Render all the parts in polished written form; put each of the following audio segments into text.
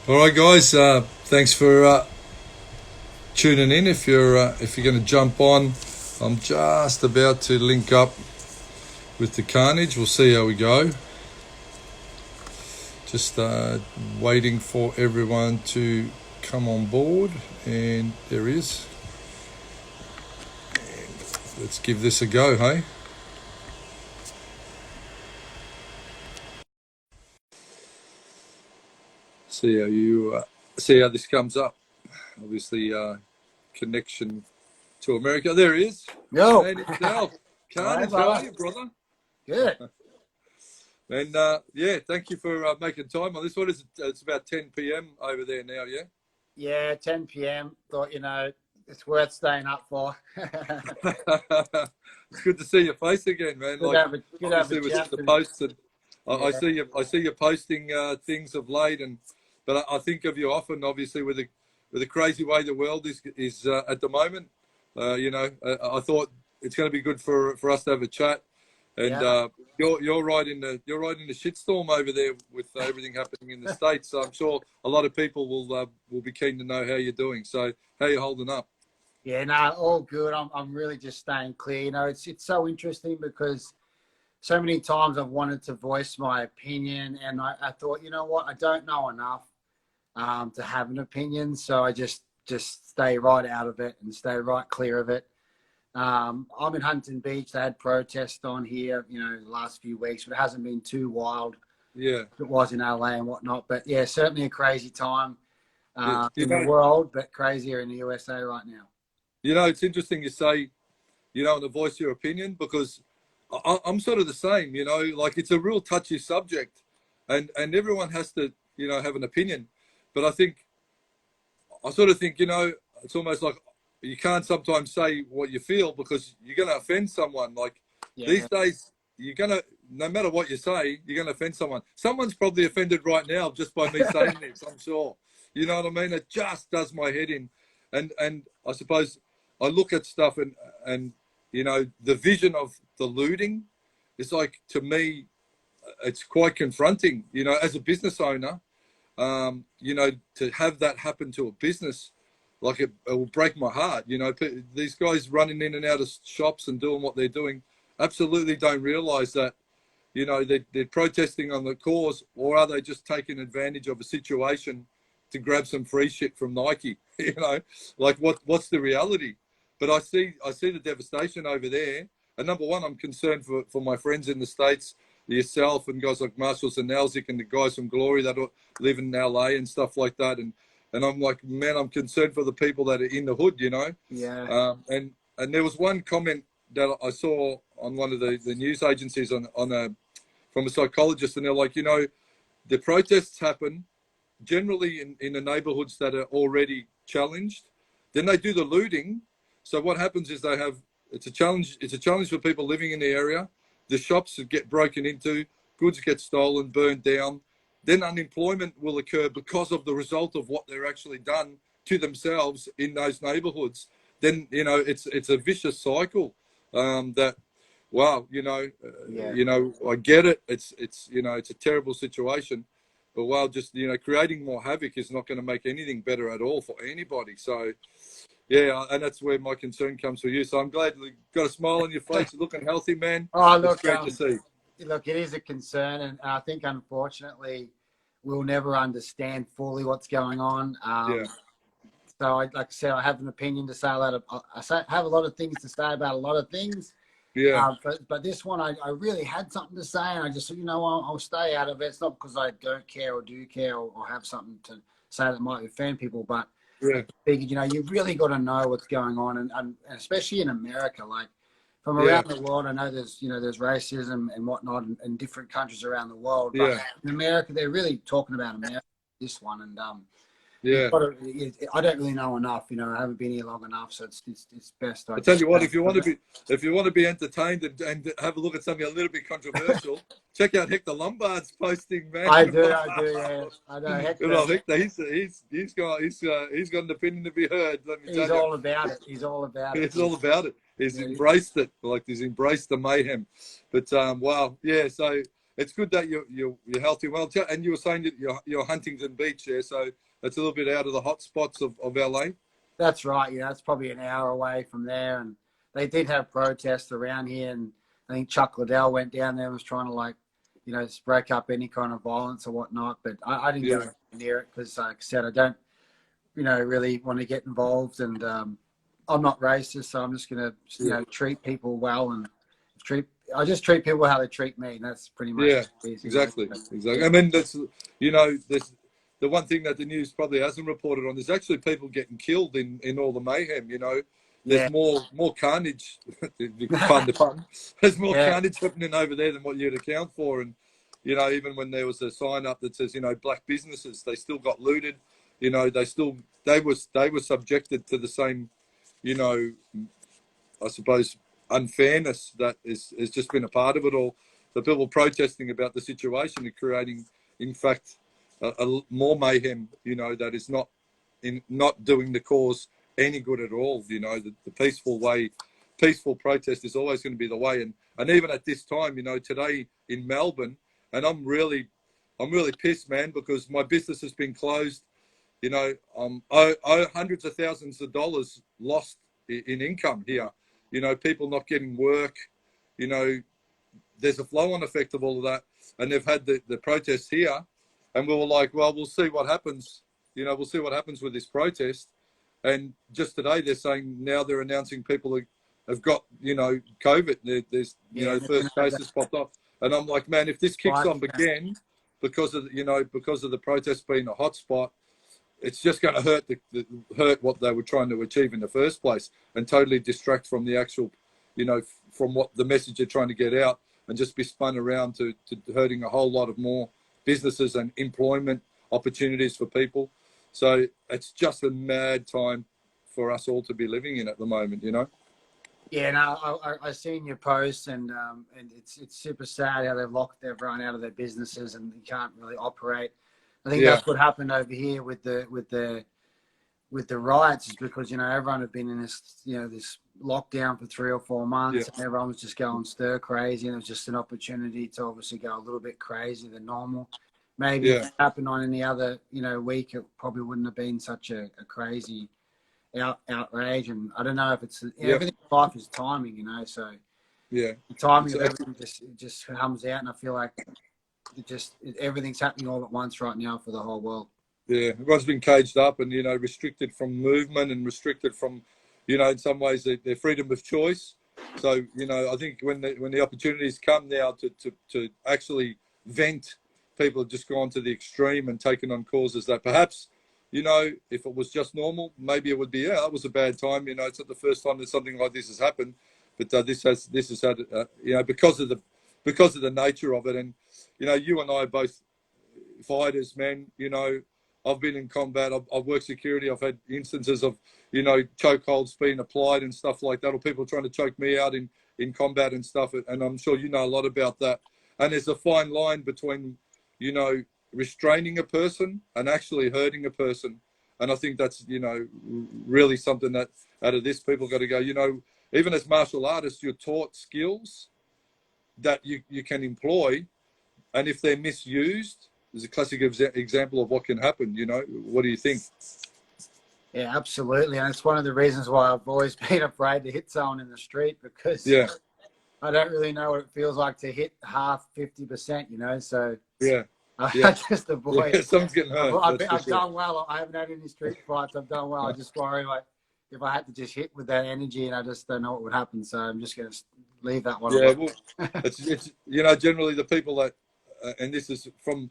All right, guys. Thanks for tuning in. If you're going to jump on, I'm just about to link up with the Carnage. We'll see how we go. Just waiting for everyone to come on board, and there he is. And let's give this a go, hey? See how this comes up. Obviously, connection to America. There he is. Yo. Man himself. Carnage, All right, how are you, brother? Good. And yeah, thank you for making time on this. What is it? It's about 10 p.m. over there now, yeah? Yeah, 10 p.m. Thought, it's worth staying up for. It's good to see your face again, man. Good Like, have a obviously with chat. the posts, and I Yeah. I see you posting things of late, but I think of you often, obviously with the crazy way the world is at the moment. I thought it's going to be good for us to have a chat. And Yeah. you're right in the shitstorm over there with everything happening in the States. So I'm sure a lot of people will be keen to know how you're doing. So how you holding up? Yeah, no, all good. I'm really just staying clear. It's so interesting because so many times I've wanted to voice my opinion, and I thought, you know what, I don't know enough to have an opinion, so I just stay right out of it and stay right clear of it. I'm in Huntington Beach. They had protests on here, the last few weeks, but it hasn't been too wild. Yeah, It was in LA and whatnot, but yeah, certainly a crazy time yeah. in the world, but crazier in the USA right now. It's interesting you say you don't want to voice your opinion because I'm sort of the same. Like it's a real touchy subject, and everyone has to have an opinion. But I sort of think it's almost like you can't sometimes say what you feel because you're going to offend someone. Like Yeah, these days, no matter what you say, you're going to offend someone. Someone's probably offended right now just by me saying this, I'm sure. You know what I mean? It just does my head in. And I suppose I look at stuff and the vision of the looting is like, to me, it's quite confronting, as a business owner, to have that happen to a business, like it will break my heart. These guys running in and out of shops and doing what they're doing absolutely don't realize that, they're protesting on the cause, or are they just taking advantage of a situation to grab some free shit from Nike? Like what's the reality? But I see the devastation over there. And number one, I'm concerned for my friends in the States, yourself and guys like Marshall Zanelzik and the guys from Glory that live in LA and stuff like that. And I'm like, man, I'm concerned for the people that are in the hood, yeah, And there was one comment that I saw on one of the news agencies from a psychologist, and they're like, the protests happen generally in the neighborhoods that are already challenged. Then they do the looting. So what happens is it's a challenge for people living in the area. The shops get broken into, goods get stolen, burned down. Then unemployment will occur because of the result of what they're actually done to themselves in those neighborhoods. Then it's a vicious cycle. That wow, yeah. I get it. It's it's a terrible situation, but wow, just creating more havoc is not going to make anything better at all for anybody. So yeah, and that's where my concern comes for you. So I'm glad you got a smile on your face. You're looking healthy, man. Oh, It's look, great to see. look, it is a concern, and I think unfortunately we'll never understand fully what's going on. Yeah, So, like I said, I have an opinion to say a lot of. Have a lot of things to say about a lot of things. yeah, But this one, I really had something to say, and I just said, I'll stay out of it. It's not because I don't care or do care or have something to say that might offend people, but yeah, I figured, you've really got to know what's going on, and especially in America, like from yeah, around the world. I know there's racism and whatnot in different countries around the world, but yeah, in America, they're really talking about America, this one, and yeah. I don't really know enough. I haven't been here long enough, so it's best I I tell just. you what, if you want to be entertained and have a look at something a little bit controversial, check out Hector Lombard's posting, man. I do, yeah. I know Hector, he's got an opinion to be heard. Let me he's tell you, all about it. He's all about it. it's all about it. He's embraced it, like he's embraced the mayhem. But wow, yeah. So it's good that you're healthy. Well, and you were saying that you're Huntington Beach there, so that's a little bit out of the hot spots of LA. That's right. Yeah, that's probably an hour away from there. And they did have protests around here, and I think Chuck Liddell went down there and was trying to, like, you know, break up any kind of violence or whatnot. But I didn't go near it because, like I said, I don't, you know, really want to get involved. And I'm not racist, so I'm just going to, you know, treat people well and I just treat people how they treat me, and that's pretty much exactly. I mean, that's, you know, there's the one thing that the news probably hasn't reported on. There's actually people getting killed in all the mayhem. You know, there's more carnage. Pun the pun. There's more carnage happening over there than what you'd account for. And you know, even when there was a sign up that says, you know, black businesses, they still got looted. You know, they were subjected to the same, you know, I suppose, unfairness that is just been a part of it all. The people protesting about the situation and creating, in fact, more mayhem. You know, that is not doing the cause any good at all. You know, the peaceful protest is always going to be the way. And even at this time, you know, today in Melbourne, and I'm really pissed, man, because my business has been closed. You know, I hundreds of thousands of dollars lost in income here. You know, people not getting work. You know, there's a flow-on effect of all of that. And they've had the protests here. And we were like, well, we'll see what happens. You know, we'll see what happens with this protest. And just today they're saying now they're announcing people have got, you know, COVID. There's, you know, first cases popped up. And I'm like, man, if this kicks on again because of, you know, because of the protest being a hotspot, it's just going to hurt what they were trying to achieve in the first place and totally distract from the actual, you know, from what the message they're trying to get out, and just be spun around to hurting a whole lot of more businesses and employment opportunities for people. So it's just a mad time for us all to be living in at the moment, you know? Yeah, no, I seen your posts, and it's super sad how they've locked everyone out of their businesses and you can't really operate. I think that's what happened over here with the riots, is because, you know, everyone had been in this, you know, this lockdown for 3 or 4 months, and everyone was just going stir crazy, and it was just an opportunity to obviously go a little bit crazier than normal. Maybe if it happened on any other, you know, week, it probably wouldn't have been such a crazy outrage. And I don't know if it's everything in life is timing, you know. So the timing of everything just comes out, and I feel like everything's happening all at once right now for the whole world. Yeah, everyone's been caged up and, you know, restricted from movement and restricted from, you know, in some ways their freedom of choice. So, you know, I think when the opportunities come now to actually vent, people have just gone to the extreme and taken on causes that perhaps, you know, if it was just normal, maybe it would be, that was a bad time. You know, it's not the first time that something like this has happened, but this has had, you know, because of the nature of it. And, you know, you and I are both fighters, man. You know, I've been in combat. I've worked security. I've had instances of, you know, chokeholds being applied and stuff like that, or people trying to choke me out in combat and stuff. And I'm sure you know a lot about that. And there's a fine line between, you know, restraining a person and actually hurting a person. And I think that's, you know, really something that out of this, people got to go, you know, even as martial artists, you're taught skills that you can employ. And if they're misused, there's a classic example of what can happen. You know, what do you think? Yeah, absolutely. And it's one of the reasons why I've always been afraid to hit someone in the street, because I don't really know what it feels like to hit half 50%, you know. So I just avoid it. Someone's getting hurt. I've done well. I haven't had any street fights. I've done well. I just worry, like, if I had to just hit with that energy, and I just don't know what would happen. So I'm just going to leave that one. Yeah, well, it's you know, generally the people that, and this is from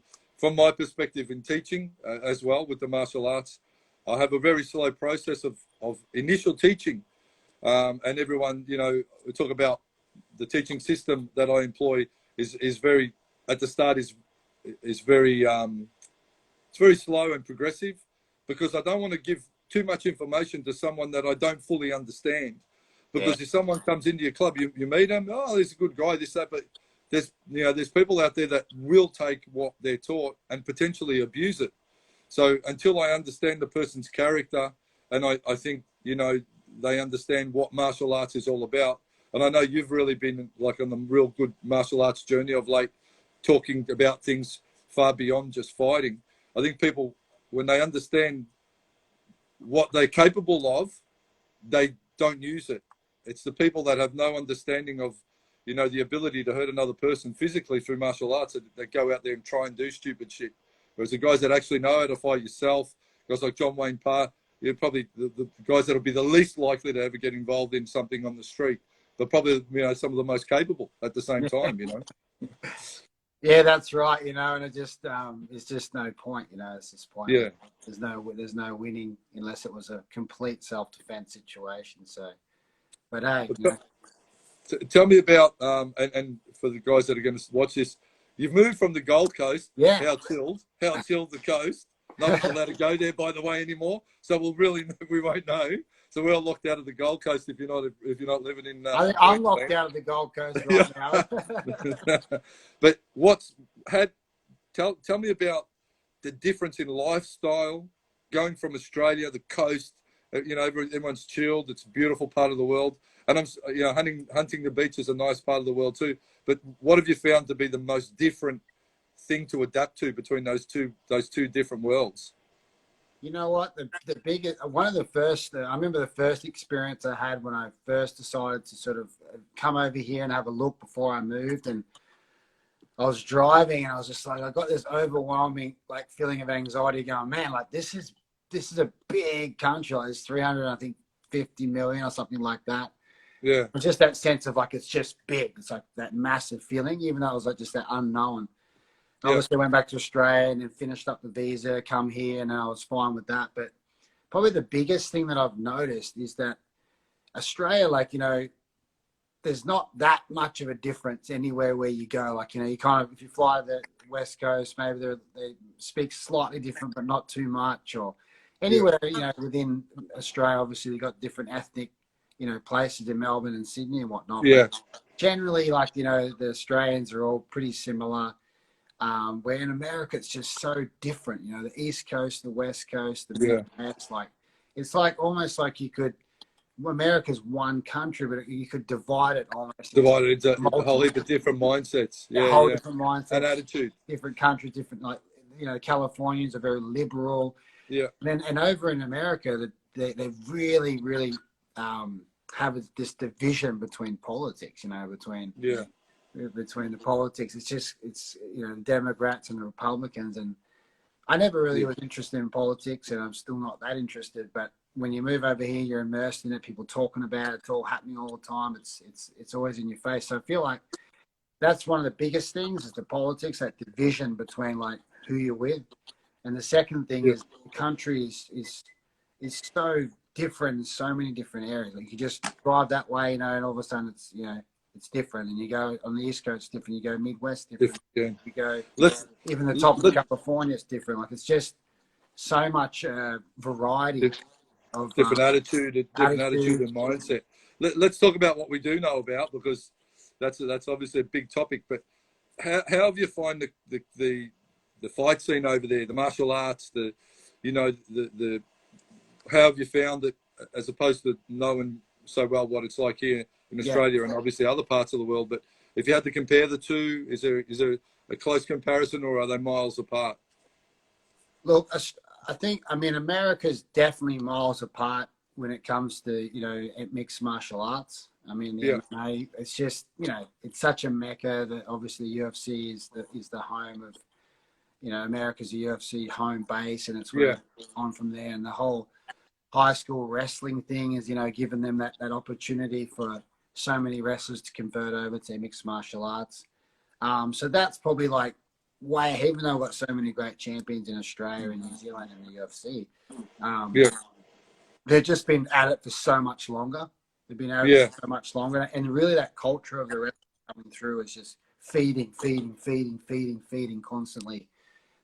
my perspective in teaching as well with the martial arts, I have a very slow process of initial teaching, and everyone, you know, we talk about the teaching system that I employ is very, at the start is very it's very slow and progressive, because I don't want to give too much information to someone that I don't fully understand. Because if someone comes into your club, you meet them, oh, he's a good guy, this, that, but there's people out there that will take what they're taught and potentially abuse it. So until I understand the person's character, and I think, you know, they understand what martial arts is all about. And I know you've really been like on the real good martial arts journey of late, talking about things far beyond just fighting. I think people, when they understand what they're capable of, they don't use it. It's the people that have no understanding of, you know, the ability to hurt another person physically through martial arts that go out there and try and do stupid shit. Whereas the guys that actually know how to fight yourself, guys like John Wayne Parr, you're probably the guys that'll be the least likely to ever get involved in something on the street, but probably, you know, some of the most capable at the same time, you know. Yeah, that's right. You know, and it just it's just no point. You know, it's just point. Yeah. There's no winning unless it was a complete self-defense situation. So, but hey, you know. Tell me about and for the guys that are going to watch this, you've moved from the Gold Coast. Yeah. How chilled the coast. Not allowed to go there, by the way, anymore. So we won't know. So we're all locked out of the Gold Coast if you're not living in. I'm locked out of the Gold Coast right now. But tell me about the difference in lifestyle going from Australia, the coast. You know, everyone's chilled. It's a beautiful part of the world, and hunting the beach is a nice part of the world too. But what have you found to be the most different thing to adapt to between those two different worlds? You know what? The biggest, one of the first, I remember the first experience I had when I first decided to sort of come over here and have a look before I moved. And I was driving and I was just like, I got this overwhelming like feeling of anxiety going, man, like this is a big country. Like it's 350 million or something like that. Yeah. But just that sense of like, it's just big. It's like that massive feeling, even though it was like just that unknown. Yeah. Obviously, I went back to Australia and then finished up the visa, come here, and I was fine with that. But probably the biggest thing that I've noticed is that Australia, like, you know, there's not that much of a difference anywhere where you go. Like, you know, you kind of, if you fly to the West Coast, maybe they speak slightly different, but not too much. Or anywhere, you know, within Australia, obviously, you've got different ethnic, you know, places in Melbourne and Sydney and whatnot. Yeah. But generally, like, you know, the Australians are all pretty similar. Where in America, it's just so different. You know, the East Coast, the West Coast, the Midwest, like, it's like almost like you could, America's one country, but you could divide it almost. Divide it into a whole heap of different mindsets. Yeah, a whole different mindsets. And attitude. Different countries, different, like, you know, Californians are very liberal. Yeah. And over in America, they really, really have this division between politics, you know, between the politics. It's you know, the Democrats and the Republicans. And I never really was interested in politics, and I'm still not that interested. But when you move over here, you're immersed in it. People talking about it. It's all happening all the time. It's always in your face. So I feel like that's one of the biggest things is the politics, that division between like who you're with. And the second thing is the country is so different in so many different areas. Like you just drive that way, you know, and all of a sudden it's, you know, it's different. And you go on the East Coast, different. You go Midwest, different. Yeah. You go even the top of California is different. Like it's just so much variety of different attitude and mindset. Let's talk about what we do know about, because that's obviously a big topic. But how have you find the fight scene over there, the martial arts, how have you found it as opposed to knowing so well what it's like here in Australia and obviously other parts of the world? But if you had to compare the two, is there a close comparison, or are they miles apart? Look, I mean, America's definitely miles apart when it comes to, you know, mixed martial arts. I mean, the MMA, it's just, you know, it's such a mecca that obviously UFC is the home of, you know, America's a UFC home base, and it's where it's on from there. And the whole high school wrestling thing is, you know, giving them that opportunity for so many wrestlers to convert over to mixed martial arts. So that's probably like way, even though we've got so many great champions in Australia and New Zealand and the UFC, they've just been at it for so much longer. They've been at it for so much longer. And really that culture of the wrestling coming through is just feeding constantly.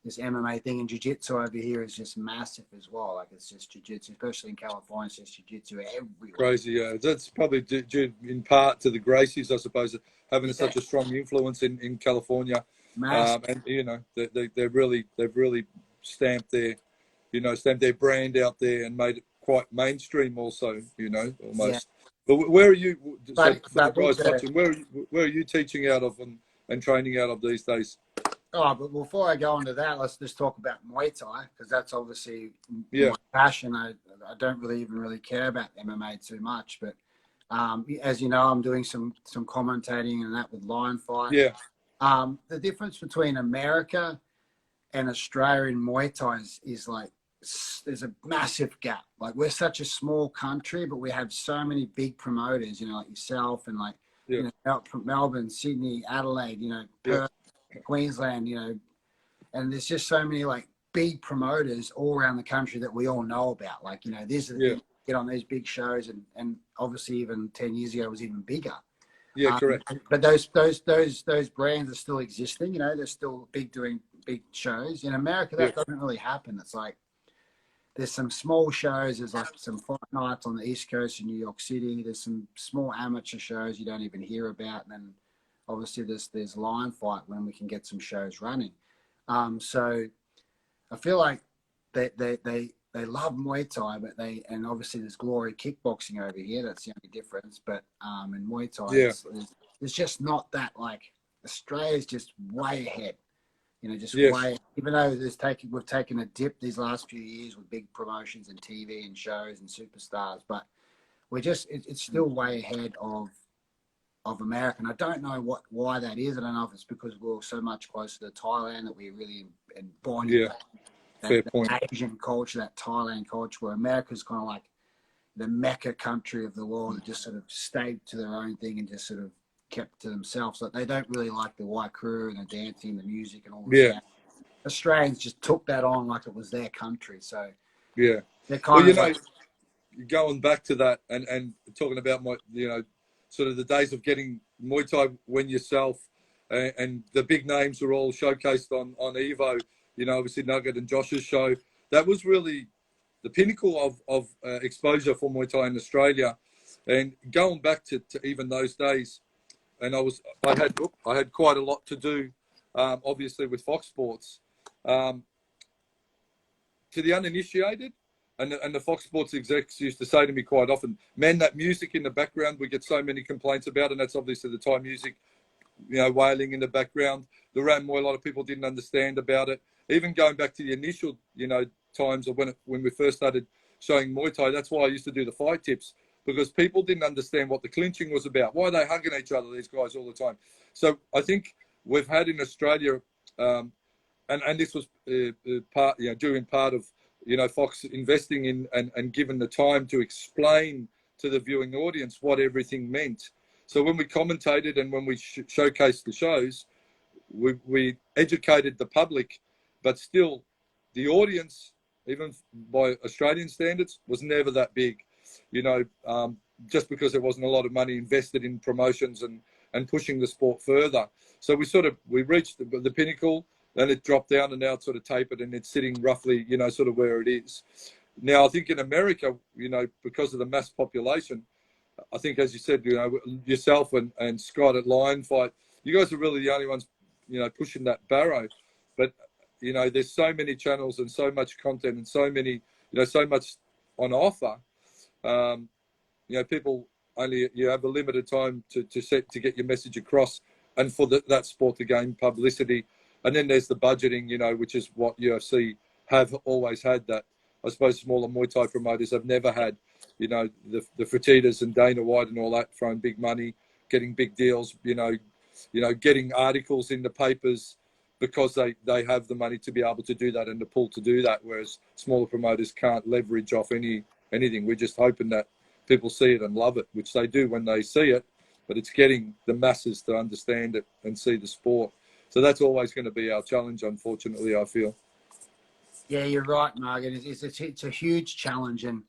This MMA thing, and jiu-jitsu over here is just massive as well. Like it's just jiu-jitsu, especially in California, it's just jiu-jitsu everywhere. Crazy, yeah. That's probably due in part to the Gracies, I suppose, having such a strong influence in California. And you know, they've really stamped their brand out there and made it quite mainstream also, you know, almost. But where are you? Where are you teaching out of, and training out of these days. Oh, but before I go into that, let's just talk about Muay Thai, because that's obviously Yeah. my passion. I don't really even care about MMA too much, but as you know, I'm doing some commentating and that with Lion Fight. Yeah. The difference between America and Australia in Muay Thai is like there's a massive gap. Like, we're such a small country, but we have so many big promoters, like yourself and like from Melbourne, Sydney, Adelaide, Perth, Queensland, and there's just so many like big promoters all around the country that we all know about. Like, these are the people get on these big shows, and obviously even 10 years ago it was even bigger. Yeah, correct. But those brands are still existing. They're still doing big shows. In America, that doesn't really happen. It's like there's some small shows. There's like some fight nights on the East Coast in New York City. There's some small amateur shows you don't even hear about, and then obviously there's Lion Fight when we can get some shows running. So I feel like they love Muay Thai, but and obviously there's glory kickboxing over here. That's the only difference. But in Muay Thai, it's just not that, like, Australia's just way ahead. Way, even though we've taken a dip these last few years with big promotions and TV and shows and superstars, but it's still way ahead of America. And I don't know why that is. I don't know if it's because we're so much closer to Thailand that we really embody that Asian culture, that Thailand culture, where America's kind of like the Mecca country of the world that just sort of stayed to their own thing and just sort of kept to themselves. Like, they don't really like the white crew and the dancing, the music and all this stuff. Australians just took that on like it was their country. So they're kind of going back to that and talking about sort of the days of getting Muay Thai when yourself and the big names were all showcased on Evo, obviously Nugget and Josh's show. That was really the pinnacle of exposure for Muay Thai in Australia. And going back to even those days, and I had quite a lot to do, obviously with Fox Sports. To the uninitiated, and the Fox Sports execs used to say to me quite often, man, that music in the background, we get so many complaints about, and that's obviously the Thai music, wailing in the background. The Ram Muay, a lot of people didn't understand about it. Even going back to the initial, times of when we first started showing Muay Thai, that's why I used to do the fight tips, because people didn't understand what the clinching was about. Why are they hugging each other, these guys, all the time? So I think we've had in Australia, and this was part of, Fox investing in and given the time to explain to the viewing audience what everything meant. So when we commentated and when we showcased the shows, we educated the public, but still the audience, even by Australian standards, was never that big. Just because there wasn't a lot of money invested in promotions and pushing the sport further. So we reached the pinnacle, then it dropped down, and now it's sort of tapered, and it's sitting roughly, sort of where it is. Now, I think in America, because of the mass population, I think, as you said, yourself and Scott at Lion Fight, you guys are really the only ones, pushing that barrow. But, there's so many channels and so much content and so many, so much on offer. People only, you have a limited time to get your message across, and for that sport to gain publicity. And then there's the budgeting, which is what UFC have always had, that I suppose smaller Muay Thai promoters have never had. The Fertitas and Dana White and all that, throwing big money, getting big deals, getting articles in the papers, because they have the money to be able to do that and the pull to do that, whereas smaller promoters can't leverage off anything. We're just hoping that people see it and love it, which they do when they see it, but it's getting the masses to understand it and see the sport. So that's always going to be our challenge, unfortunately, I feel. Yeah, you're right, Margaret. It's a huge challenge. And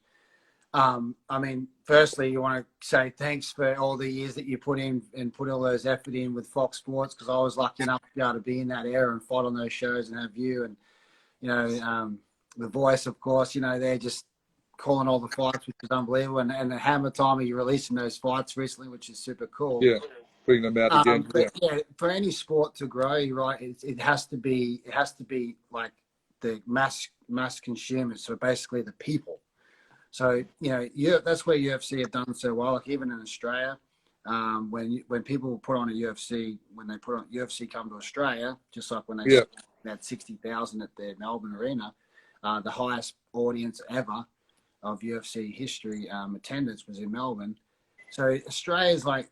firstly, you want to say thanks for all the years that you put in and put all those effort in with Fox Sports, because I was lucky enough to be able to be in that era and fight on those shows and have you and, The Voice, of course, they're just calling all the fights, which is unbelievable. And the Hammer time, you're releasing those fights recently, which is super cool. Yeah, bring them out again. For any sport to grow, you're right, it has to be like the mass consumers, so basically the people. So that's where UFC have done so well. Like, even in Australia, when people put on a UFC, when they put on UFC come to Australia, just like when they Yeah. had 60,000 at their Melbourne arena, the highest audience ever of UFC history attendance was in Melbourne. So Australia's like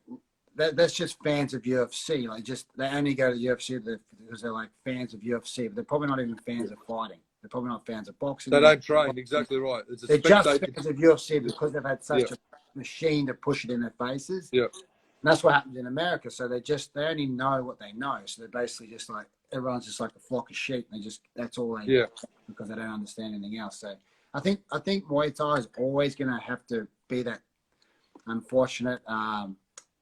that's just fans of UFC. Like just they only go to the UFC because they're like fans of UFC, but they're probably not even fans of fighting. They're probably not fans of boxing. They don't train. Exactly right. It's a They're just spectator. fans of UFC because they've had such a machine to push it in their faces. Yeah. And that's what happens in America. So they only know what they know. So they're basically just like everyone's just like a flock of sheep. And that's all they know because they don't understand anything else. So I think Muay Thai is always going to have to be that unfortunate.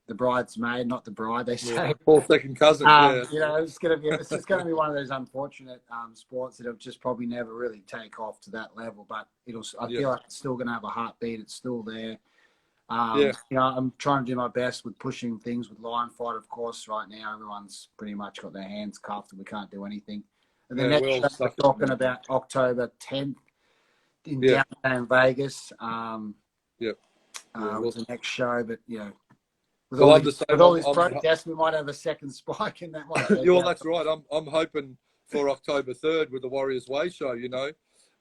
The bridesmaid, not the bride. They say. Poor second cousin. You know, it's just going to be one of those unfortunate sports that'll just probably never really take off to that level. But I feel like it's still going to have a heartbeat. It's still there. You know, I'm trying to do my best with pushing things with Lion Fight, of course. Right now, everyone's pretty much got their hands cuffed and we can't do anything. And the next show we're talking about October 10th in downtown Vegas. Was the next show, but you know, with all these protests, we might have a second spike in that one. Yeah, well, that's right. I'm hoping for October 3rd with the Warriors Way show, you know,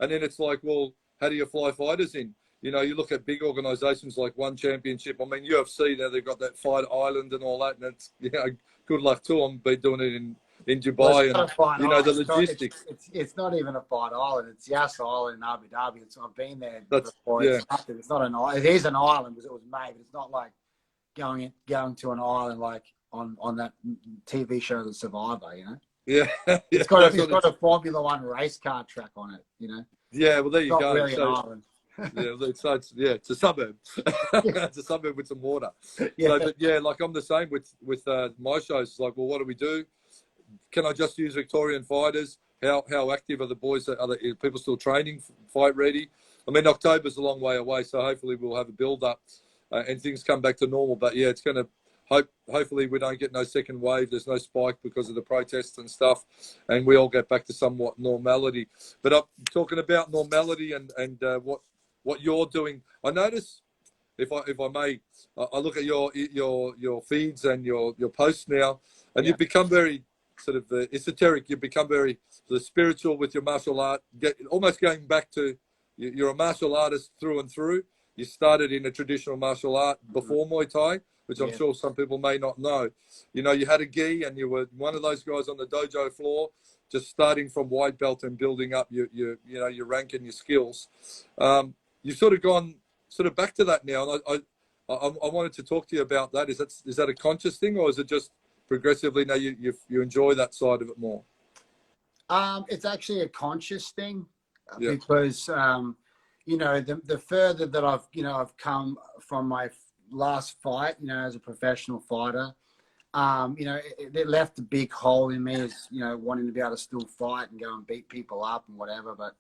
and then it's like, well, how do you fly fighters in? You know, you look at big organisations like One Championship. I mean, UFC now they've got that Fight Island and all that, and it's good luck to them. Be doing it in Dubai and you know the logistics. It's not even a Fight Island. It's Yas Island in Abu Dhabi. I've been there before. It's not an island. It is an island because it was made, but it's not like going to an island like on that TV show The Survivor. You know. Yeah. It's got a Formula One race car track on it. You know. Yeah. Well, there you go. Really an island. It's a suburb. It's a suburb with some water. So, but like I'm the same with my shows. It's like, well, what do we do? Can I just use Victorian fighters? How active are the boys? Are people still training, fight ready? I mean, October's a long way away, so hopefully we'll have a build up and things come back to normal. But yeah, it's going to hopefully we don't get no second wave. There's no spike because of the protests and stuff, and we all get back to somewhat normality. But I'm talking about normality and what you're doing. I notice, if I may, I look at your feeds and your posts now, and you've become very sort of esoteric. You've become very sort of spiritual with your martial art. Almost going back to you're a martial artist through and through. You started in a traditional martial art before Muay Thai, which I'm sure some people may not know. You know, you had a gi, and you were one of those guys on the dojo floor, just starting from white belt and building up your rank and your skills. You've sort of gone back to that now, and I wanted to talk to you about that. Is that a conscious thing, or is it just progressively now you enjoy that side of it more? It's actually a conscious thing because you know the further that I've come from my last fight, you know, as a professional fighter, you know, it left a big hole in me as, you know, wanting to be able to still fight and go and beat people up and whatever, but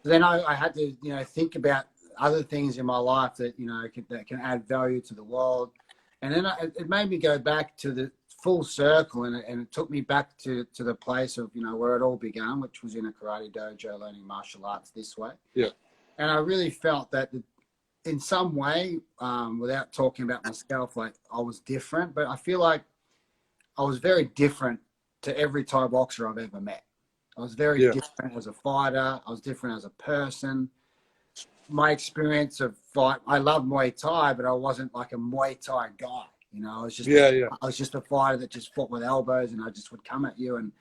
then I had to, you know, think about other things in my life that, you know, that can add value to the world. And then it made me go back to the full circle, and it took me back to the place of, you know, where it all began, which was in a karate dojo learning martial arts this way. Yeah. And I really felt that in some way, without talking about myself, like I was different, but I feel like I was very different to every Thai boxer I've ever met. I was very different as a fighter. I was different as a person. My experience of fight, I love Muay Thai, but I wasn't like a Muay Thai guy. You know, I was just I was just a fighter that just fought with elbows, and I just would come at you. And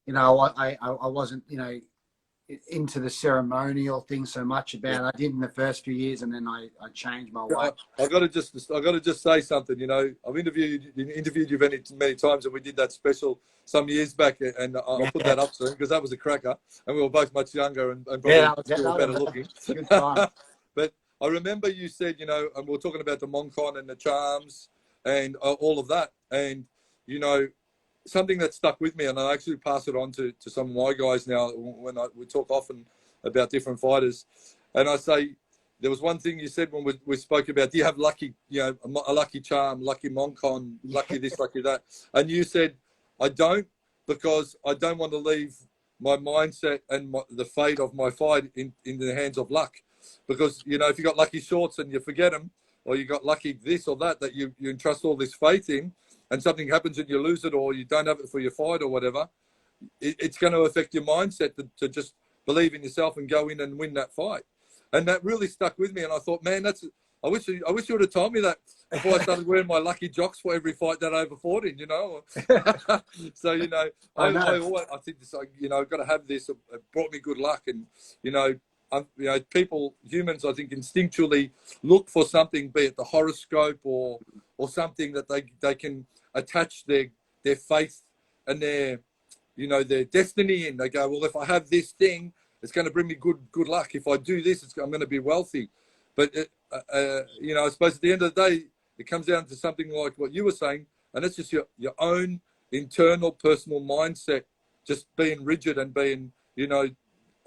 you know, I wasn't, you know, into the ceremonial thing so much about it. I did in the first few years, and then I changed my way. I got to just say something. You know, I've interviewed you many times, and we did that special some years back, and I'll put that up soon because that was a cracker, and we were both much younger and probably still better looking. Good time. But I remember you said, you know, and we were talking about the Moncon and the charms and all of that, and you know, something that stuck with me, and I actually pass it on to some of my guys now when we talk often about different fighters. And I say, there was one thing you said when we spoke about, do you have lucky, you know, a lucky charm, lucky Moncon, lucky this, lucky that? And you said, I don't, because I don't want to leave my mindset and the fate of my fight in the hands of luck. Because, you know, if you got lucky shorts and you forget them, or you got lucky this or that you entrust all this faith in, and something happens and you lose it, or you don't have it for your fight or whatever, it's going to affect your mindset to just believe in yourself and go in and win that fight. And that really stuck with me. And I thought, man, I wish you would have told me that before I started wearing my lucky jocks for every fight that I ever fought in, you know. So, you know, I think this, you know, I've got to have this. It brought me good luck. And, you know, humans, I think, instinctually look for something, be it the horoscope or something that they can attach their faith and their destiny in. They go, well, if I have this thing, it's going to bring me good luck. If I do this, I'm going to be wealthy. But, you know, I suppose at the end of the day, it comes down to something like what you were saying, and it's just your own internal personal mindset, just being rigid and being, you know,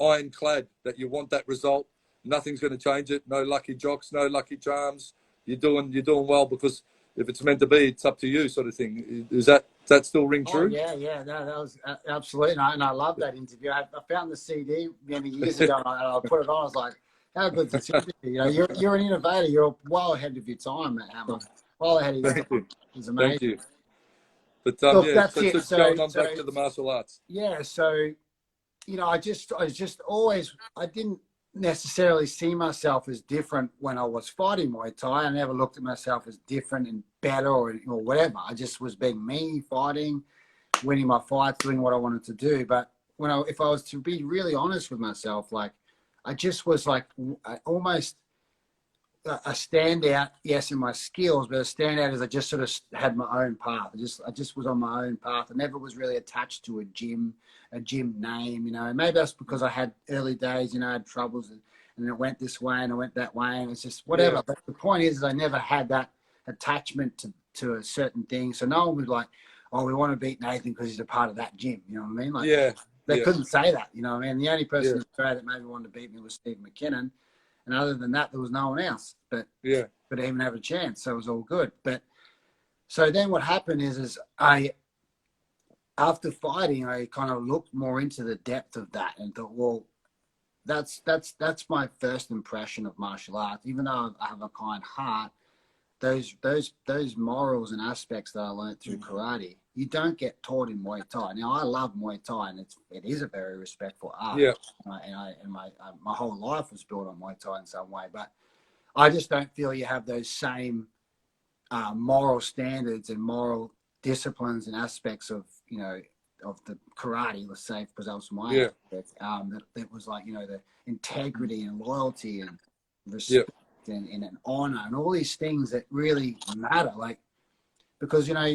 ironclad that you want that result. Nothing's going to change it. No lucky jocks, no lucky charms. You're doing well, because if it's meant to be, it's up to you, sort of thing. Does that still ring true? Yeah. No, that was absolutely, and I love that interview. I found the CD many years ago, and I put it on. I was like, how good's this interview? You know, you're an innovator. You're well ahead of your time, Matt Hammer. Well ahead of your time. It's amazing. Thank you. But Look, yeah, that's so it. going on back to the martial arts. Yeah, so you know, I just always, I didn't necessarily see myself as different when I was fighting Muay Thai. I never looked at myself as different and better or whatever. I just was being me, fighting, winning my fights, doing what I wanted to do. But if I was to be really honest with myself, like, I just was like almost a standout, yes, in my skills, but a standout is I just sort of had my own path. I just was on my own path. I never was really attached to a gym name, you know. Maybe that's because I had early days, you know, I had troubles and it went this way and it went that way, and it's just whatever. Yeah. But the point is I never had that attachment to a certain thing. So no one was like, oh, we want to beat Nathan because he's a part of that gym. You know what I mean? Like, they couldn't say that, you know what I mean? The only person in Australia that maybe wanted to beat me was Steve McKinnon. And other than that, there was no one else. But even have a chance. So it was all good. But so then what happened is after fighting, I kind of looked more into the depth of that and thought, well, that's my first impression of martial arts. Even though I have a kind heart, those morals and aspects that I learned through karate, you don't get taught in Muay Thai. Now, I love Muay Thai, and it is a very respectful art. Yeah. And my whole life was built on Muay Thai in some way, but I just don't feel you have those same moral standards and moral disciplines and aspects of, you know, of the karate, let's say, because that was my aspect. That was like, you know, the integrity and loyalty and respect and an honor and all these things that really matter. Like, because, you know,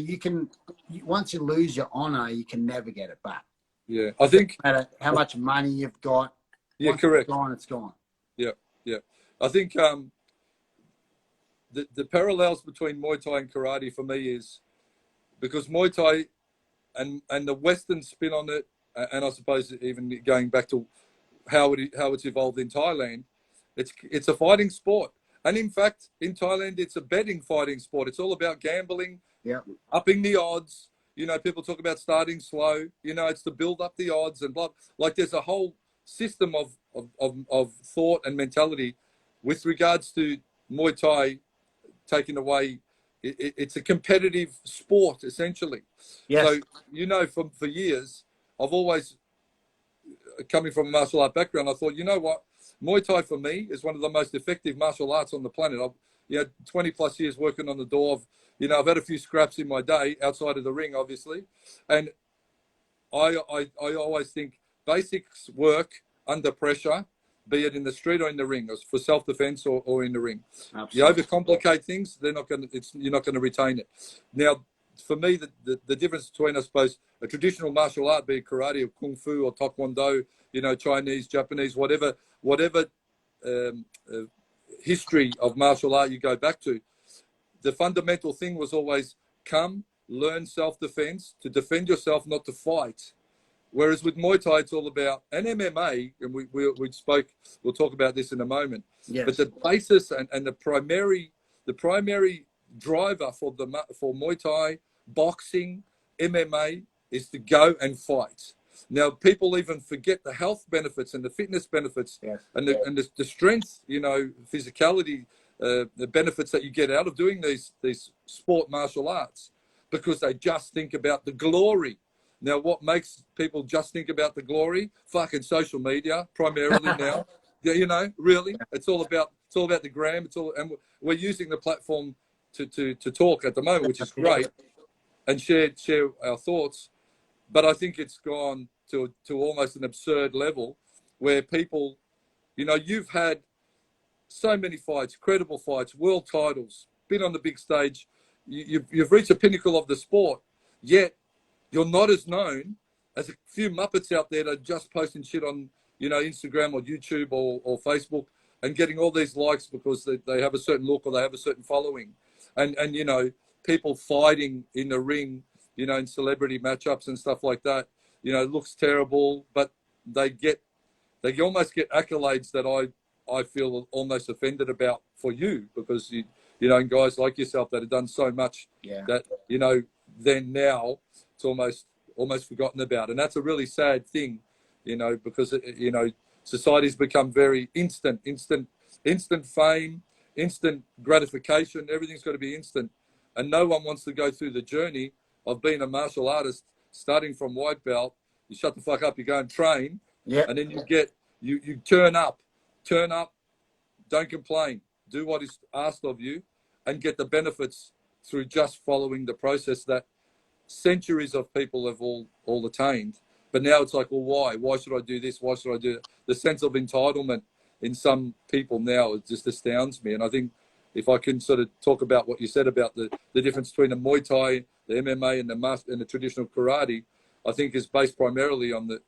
once you lose your honor, you can never get it back. Yeah, I think no matter how much money you've got. Yeah, correct. It's gone. Yeah. I think the parallels between Muay Thai and karate for me is because Muay Thai and the Western spin on it, and I suppose even going back to how it's evolved in Thailand, it's a fighting sport. And in fact, in Thailand, it's a betting fighting sport. It's all about gambling, upping the odds. You know, people talk about starting slow. You know, it's to build up the odds and blah. Like, there's a whole system of thought and mentality with regards to Muay Thai taken away. It's a competitive sport, essentially. Yes. So, you know, for years, I've always, coming from a martial art background, I thought, you know what? Muay Thai for me is one of the most effective martial arts on the planet. I've 20 plus years working on the door. I've had a few scraps in my day outside of the ring, obviously. And I always think basics work under pressure, be it in the street or in the ring, for self-defense or in the ring. Absolutely. You overcomplicate things, you're not going to retain it. Now, for me, the difference between, I suppose, a traditional martial art, be it karate or kung fu or taekwondo, you know, Chinese, Japanese, whatever history of martial art you go back to, the fundamental thing was always learn self-defense, to defend yourself, not to fight. Whereas with Muay Thai, it's all about, and MMA, and we'll talk about this in a moment. Yes. But the basis and the primary driver for Muay Thai, boxing, MMA is to go and fight. Now, people even forget the health benefits and the fitness benefits and the strength, you know, physicality the benefits that you get out of doing these sport martial arts, because they just think about the glory. Now, what makes people just think about the glory? Fucking social media, primarily now. Yeah, you know, really, it's all about the gram. And we're using the platform to talk at the moment, which is great, and share our thoughts. But I think it's gone to almost an absurd level, where people, you know, you've had so many fights, credible fights, world titles, been on the big stage. You've reached the pinnacle of the sport, yet you're not as known as a few Muppets out there that are just posting shit on, you know, Instagram or YouTube or Facebook, and getting all these likes because they have a certain look or they have a certain following. And you know, people fighting in the ring, you know, in celebrity matchups and stuff like that, you know, it looks terrible, but they almost get accolades that I feel almost offended about for you, because you know, and guys like yourself that have done so much, that, you know, then now it's almost forgotten about. And that's a really sad thing, you know, because, you know, society's become very instant fame, instant gratification. Everything's got to be instant. And no one wants to go through the journey of being a martial artist, starting from white belt. You shut the fuck up, you go and train, and then you turn up, don't complain, do what is asked of you, and get the benefits through just following the process that centuries of people have all attained. But now it's like, well, why should I do this, why should I do that? The sense of entitlement in some people now, it just astounds me. And I think if I can sort of talk about what you said about the difference between the Muay Thai, the MMA, and the traditional karate, I think is based primarily on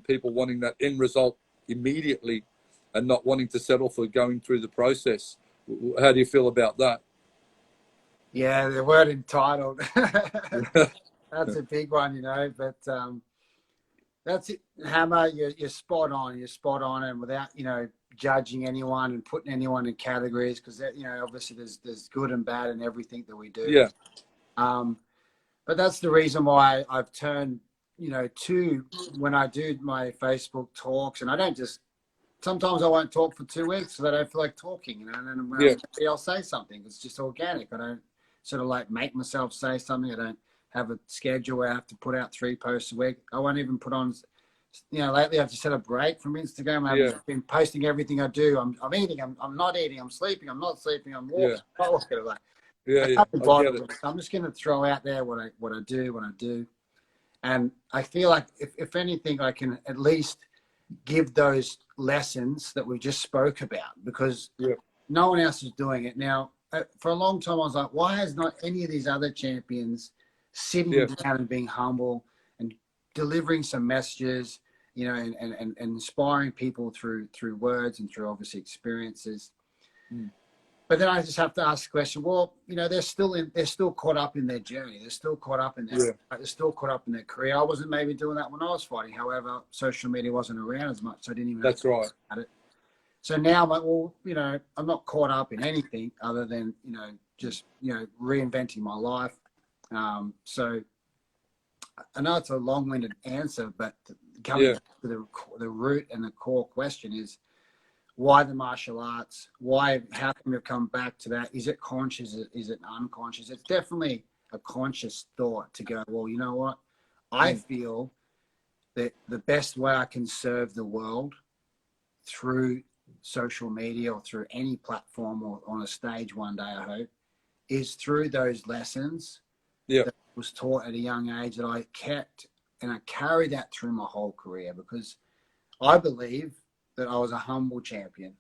people wanting that end result immediately and not wanting to settle for going through the process. How do you feel about that? Yeah, the word entitled. That's a big one, you know. But that's it, Hammer. You're spot on. You're spot on, and without, you know, judging anyone and putting anyone in categories, because, you know, obviously there's good and bad in everything that we do. Yeah. But that's the reason why I've turned, you know, to when I do my Facebook talks, and I don't just. Sometimes I won't talk for 2 weeks because I don't feel like talking, you know. And then when I'll say something. It's just organic. I don't sort of like make myself say something. I don't have a schedule where I have to put out 3 posts a week. I won't even put on, you know, lately I've just had a break from Instagram. I've been posting everything I do. I'm eating, I'm not eating, I'm sleeping, I'm not sleeping, I'm walking. I'm just going to throw out there what I do. And I feel like if anything, I can at least give those lessons that we just spoke about, because no one else is doing it. Now, for a long time, I was like, why is not any of these other champions sitting down and being humble and delivering some messages, you know, and inspiring people through words and through obviously experiences. But then I just have to ask the question, well, you know, they're still caught up in their journey. They're still caught up in they're still caught up in their career. I wasn't maybe doing that when I was fighting. However, social media wasn't around as much, so I didn't even That's right. At it. So now I'm like, well, you know, I'm not caught up in anything other than, you know, just, you know, reinventing my life. So I know it's a long-winded answer, but coming to the root and the core question is, why the martial arts? How can we come back to that? Is it conscious? Is it unconscious? It's definitely a conscious thought to go, well, you know what? I feel that the best way I can serve the world through social media or through any platform or on a stage one day, I hope, is through those lessons that was taught at a young age that I kept, and I carried that through my whole career, because I believe that I was a humble champion.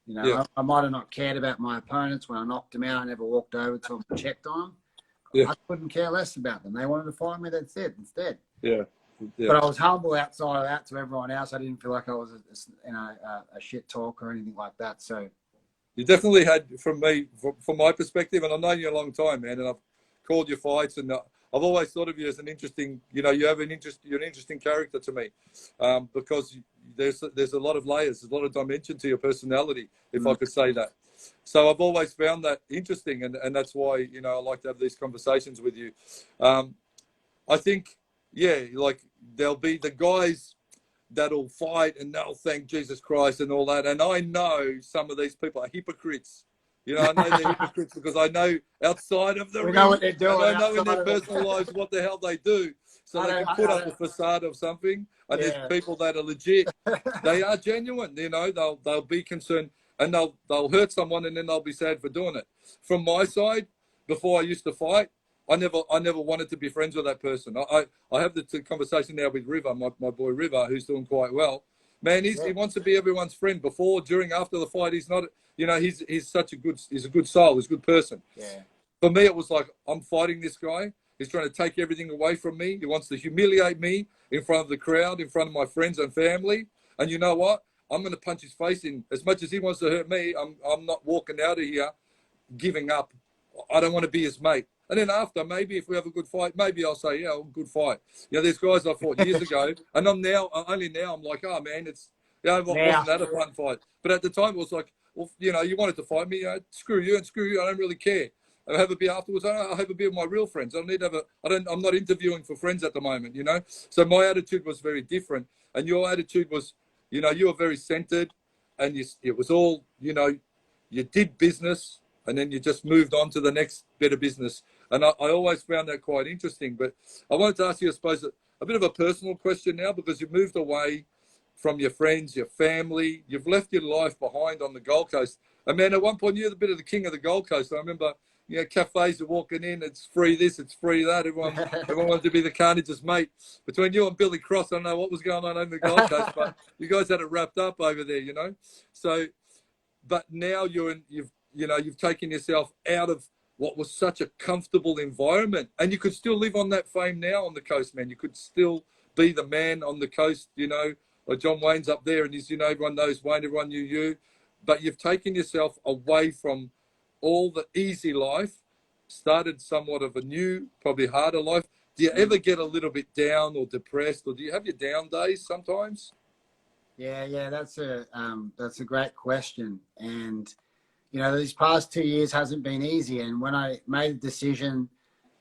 You know, I might have not cared about my opponents. When I knocked them out, I never walked over to them and checked on them. I couldn't care less about them. They wanted to fight me, that's it, instead. But I was humble outside of that to everyone else. I didn't feel like I was a shit talker or anything like that. So you definitely had, from my perspective, and I've known you a long time, man, and I've called your fights, and I've always thought of you as an interesting, you know, you're an interesting character to me, because there's a lot of layers, there's a lot of dimension to your personality, if I could say that. So I've always found that interesting, and that's why, you know, I like to have these conversations with you. I think, like there'll be the guys that'll fight and they'll thank Jesus Christ and all that. And I know some of these people are hypocrites. You know, I know they're hypocrites because I know outside of the We know ring, what they're doing. and I know in outside their of it. personal lives what the hell they do. So they can put up the facade of something, and there's people that are legit. They are genuine. You know, they'll be concerned, and they'll hurt someone, and then they'll be sad for doing it. From my side, before I used to fight, I never wanted to be friends with that person. I have the conversation now with River, my boy River, who's doing quite well. Man, he wants to be everyone's friend. Before, during, after the fight, he's not. You know, he's a good soul. He's a good person. Yeah. For me, it was like, I'm fighting this guy. He's trying to take everything away from me. He wants to humiliate me in front of the crowd, in front of my friends and family. And you know what? I'm going to punch his face in. As much as he wants to hurt me, I'm not walking out of here giving up. I don't want to be his mate. And then after, maybe if we have a good fight, maybe I'll say, yeah, good fight. You know, there's guys I fought years ago, and only now I'm like, oh man, it's, you know, wasn't that a fun fight? But at the time, it was like, well, you know, you wanted to fight me, screw you and screw you. I don't really care. I'll have a beer afterwards. I'll have a beer with my real friends. I don't need to have I'm not interviewing for friends at the moment, you know? So my attitude was very different. And your attitude was, you know, you were very centered, and it was all, you know, you did business, and then you just moved on to the next bit of business. And I always found that quite interesting. But I wanted to ask you, I suppose, a bit of a personal question now, because you've moved away from your friends, your family. You've left your life behind on the Gold Coast. And man, at one point, you were a bit of the king of the Gold Coast. I remember, you know, cafes are walking in, it's free this, it's free that. Everyone wanted to be the Carnage's mate. Between you and Billy Cross, I don't know what was going on the Gold Coast, but you guys had it wrapped up over there, you know. So, but now you've taken yourself out of what was such a comfortable environment, and you could still live on that fame now on the coast, man. You could still be the man on the coast, you know. Like John Wayne's up there, and he's, you know, everyone knows Wayne, everyone knew you, but you've taken yourself away from all the easy life, started somewhat of a new, probably harder life. Do you ever get a little bit down or depressed, or do you have your down days sometimes? Yeah, that's a great question. And you know, these past 2 years hasn't been easy. And when I made the decision,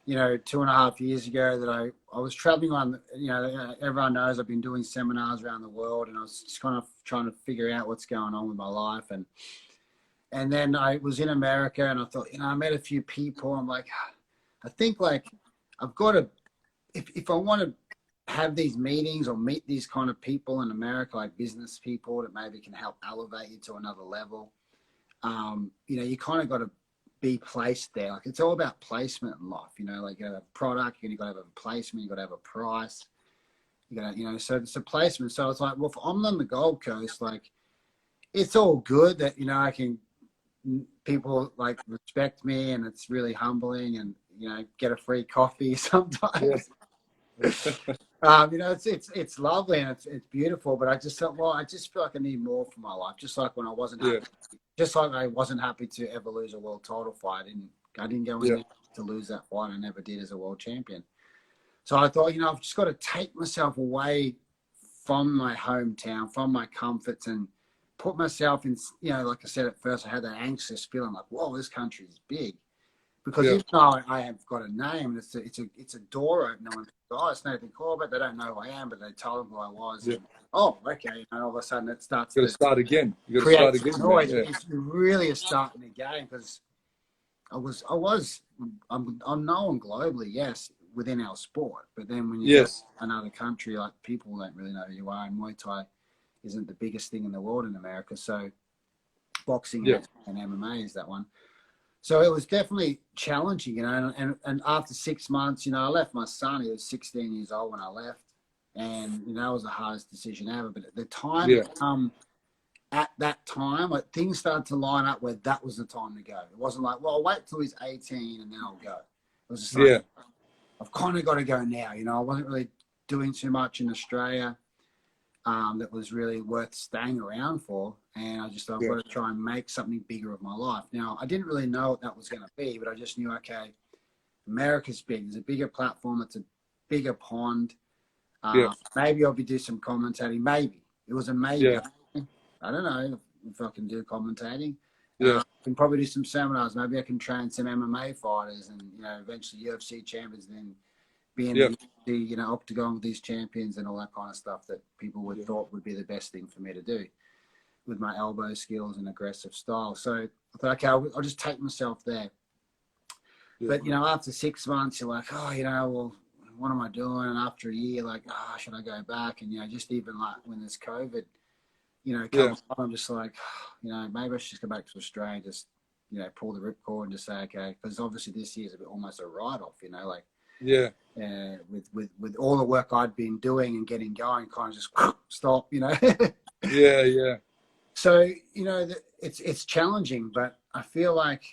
you know, 2.5 years ago, that I was traveling on, you know, everyone knows I've been doing seminars around the world, and I was just kind of trying to figure out what's going on with my life. And then I was in America, and I thought, you know, I met a few people. I'm like, I think like I've got to, if I want to have these meetings or meet these kind of people in America, like business people that maybe can help elevate you to another level, you know, you kind of got to be placed there. Like, it's all about placement in life, you know, like you got to have a product, you got to have a placement, you got to have a price, you got to, you know, so it's a placement. So it's like, well, if I'm on the Gold Coast, like, it's all good that, you know, people like respect me, and it's really humbling, and, you know, get a free coffee sometimes. You know, it's lovely, and it's beautiful, but I just thought, well, I just feel like I need more for my life. Just like when I wasn't happy, just like I wasn't happy to ever lose a world title fight. I didn't go in there to lose that fight. I never did as a world champion. So I thought, you know, I've just got to take myself away from my hometown, from my comforts, and put myself in, you know, like I said at first, I had that anxious feeling like, whoa, this country is big. Because even though I have got a name, it's a door opener. Oh, it's Nathan Corbett. They don't know who I am, but they told them who I was. And, oh, okay. You know, all of a sudden it starts to start again. You got to start again. Noise. It's really a starting again, because I'm known globally, yes, within our sport. But then when you go to another country, like, people don't really know who you are. And Muay Thai isn't the biggest thing in the world in America. So boxing and MMA is that one. So it was definitely challenging, you know, and after 6 months, you know, I left my son. He was 16 years old when I left, and, you know, it was the hardest decision ever. But at the time, at that time, like, things started to line up where that was the time to go. It wasn't like, well, I'll wait till he's 18 and then I'll go. It was just like, I've kind of got to go now. You know, I wasn't really doing too much in Australia that was really worth staying around for. And I just thought, I've got to try and make something bigger of my life. Now, I didn't really know what that was going to be, but I just knew, okay, America's big. There's a bigger platform. It's a bigger pond. Maybe I'll do some commentating. Maybe. It was a maybe. I don't know if I can do commentating. I can probably do some seminars. Maybe I can train some MMA fighters, and, you know, eventually UFC champions, and then be in the, you know, octagon with these champions and all that kind of stuff that people would thought would be the best thing for me to do. with my elbow skills and aggressive style. So I thought, okay, I'll just take myself there. Yeah. But, you know, after 6 months, you're like, oh, you know, well, what am I doing? And after a year, like, oh, should I go back? And, you know, just even like when there's COVID, you know, I'm just like, you know, maybe I should just go back to Australia and just, you know, pull the ripcord and just say, okay, because obviously this year is almost a write-off, you know, like, with all the work I'd been doing and getting going, kind of just stop, you know. Yeah. So, you know, it's challenging, but I feel like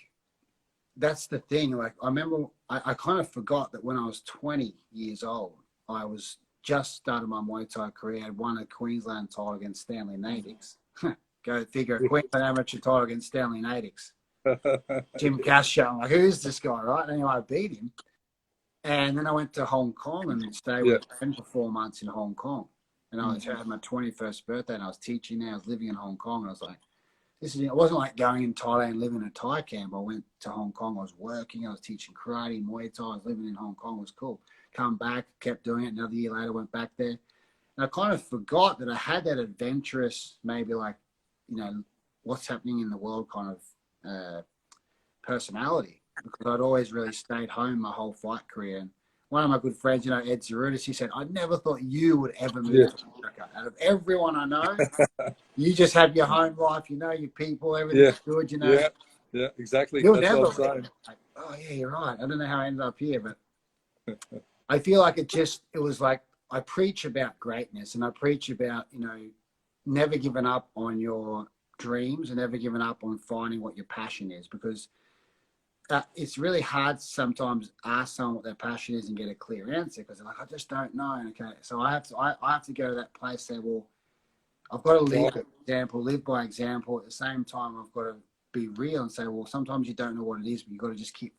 that's the thing. Like, I remember I kind of forgot that when I was 20 years old, I was just started my Muay Thai career. I won a Queensland title against Stanley Natics. Go figure, a Queensland amateur title against Stanley Natics. Jim Cash show. I'm like, who's this guy, right? Anyway, I beat him. And then I went to Hong Kong and stayed with him for 4 months in Hong Kong. And I had my 21st birthday and I was teaching there. I was living in Hong Kong. And I was like, it wasn't like going in Thailand and living in a Thai camp. I went to Hong Kong. I was working. I was teaching karate, Muay Thai. I was living in Hong Kong. It was cool. Come back, kept doing it. Another year later, went back there. And I kind of forgot that I had that adventurous, maybe like, you know, what's happening in the world kind of personality, because I'd always really stayed home my whole fight career. And one of my good friends, you know, Ed Zarutis, he said, I never thought you would ever move to America. Out of everyone I know, you just have your home life, you know, your people, everything's good, you know. Yeah, exactly. You'll That's never what I'm saying. like, oh, yeah, you're right. I don't know how I ended up here, but I feel like it was like I preach about greatness and I preach about, you know, never giving up on your dreams and never giving up on finding what your passion is, because it's really hard sometimes ask someone what their passion is and get a clear answer, because they're like, I just don't know. Okay, so I have to go to that place and say, well, I've got to live by example. At the same time, I've got to be real and say, well, sometimes you don't know what it is, but you've got to just keep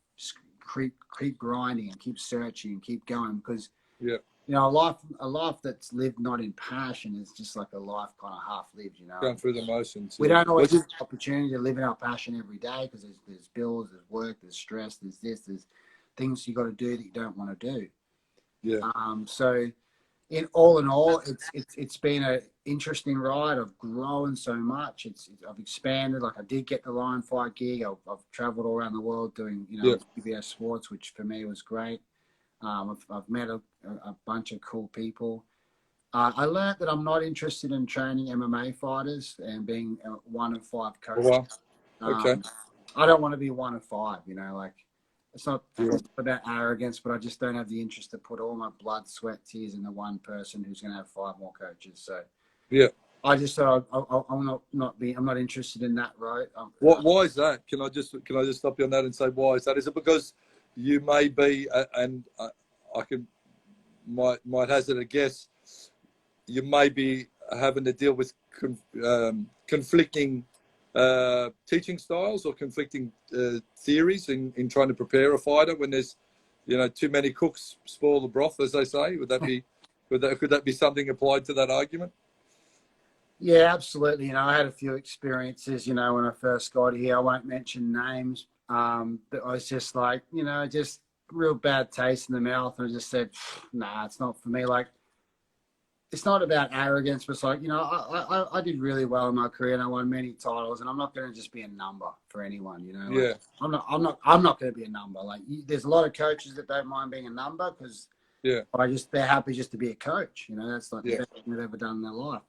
grinding and keep searching and keep going, because you know, a life that's lived not in passion is just like a life kind of half lived, you know. Going through the motions. We don't always have the opportunity to live in our passion every day, because there's bills, there's work, there's stress, there's things you got to do that you don't want to do. Yeah. So in all, it's been an interesting ride. I've grown so much. I've expanded. Like, I did get the Lion Fight gig. I've traveled all around the world doing, you know, PBS sports, which for me was great. I've met a bunch of cool people. I learned that I'm not interested in training MMA fighters and being one of 5 coaches. Okay. I don't want to be one of 5, you know, like, it's not about arrogance, but I just don't have the interest to put all my blood, sweat, tears into one person who's going to have 5 more coaches. So I just thought I'm not interested in that road. Why is that? Can I just stop you on that and say, why is that? Is it because you may be, and I might hazard a guess, you may be having to deal with conflicting teaching styles or conflicting theories in trying to prepare a fighter when there's, you know, too many cooks spoil the broth, as they say. Could that be something applied to that argument? Yeah, absolutely. You know, I had a few experiences, you know, when I first got here. I won't mention names, but I was just like, you know, just real bad taste in the mouth. And I just said, nah, it's not for me. Like, it's not about arrogance, but it's like, you know, I did really well in my career and I won many titles, and I'm not going to just be a number for anyone, you know. Like, I'm not going to be a number. Like, there's a lot of coaches that don't mind being a number because they're happy just to be a coach. You know, that's like the best thing they've ever done in their life,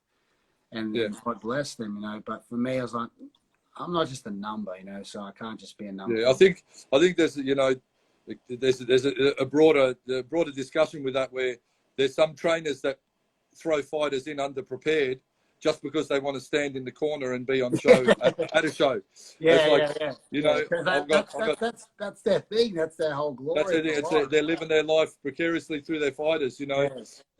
and God bless them, you know. But for me, I was like, I'm not just a number, you know, so I can't just be a number. Yeah, I think there's, you know, there's a broader discussion with that, where there's some trainers that throw fighters in underprepared just because they want to stand in the corner and be on show at a show. You know, that's their thing. That's their whole glory. That's their thing. They're living their life precariously through their fighters. You know,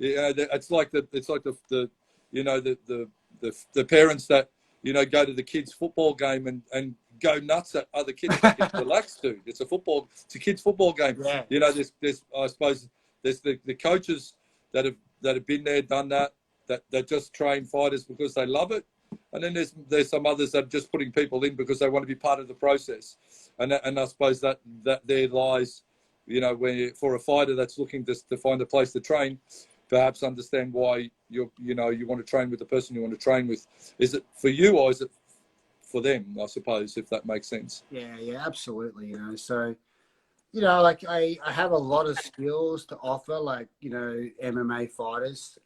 it's like the you know, the parents that, you know, go to the kids' football game and go nuts at other kids that get relaxed to. It's a kids' football game. Yeah. You know, there's I suppose there's the coaches that have been there, done that just train fighters because they love it. And then there's some others that are just putting people in because they want to be part of the process. And I suppose that there lies, you know, where for a fighter that's looking to find a place to train, perhaps understand why you want to train with the person you want to train with. Is it for you or is it for them, I suppose, if that makes sense? Yeah, absolutely. So, like I have a lot of skills to offer, like, MMA fighters.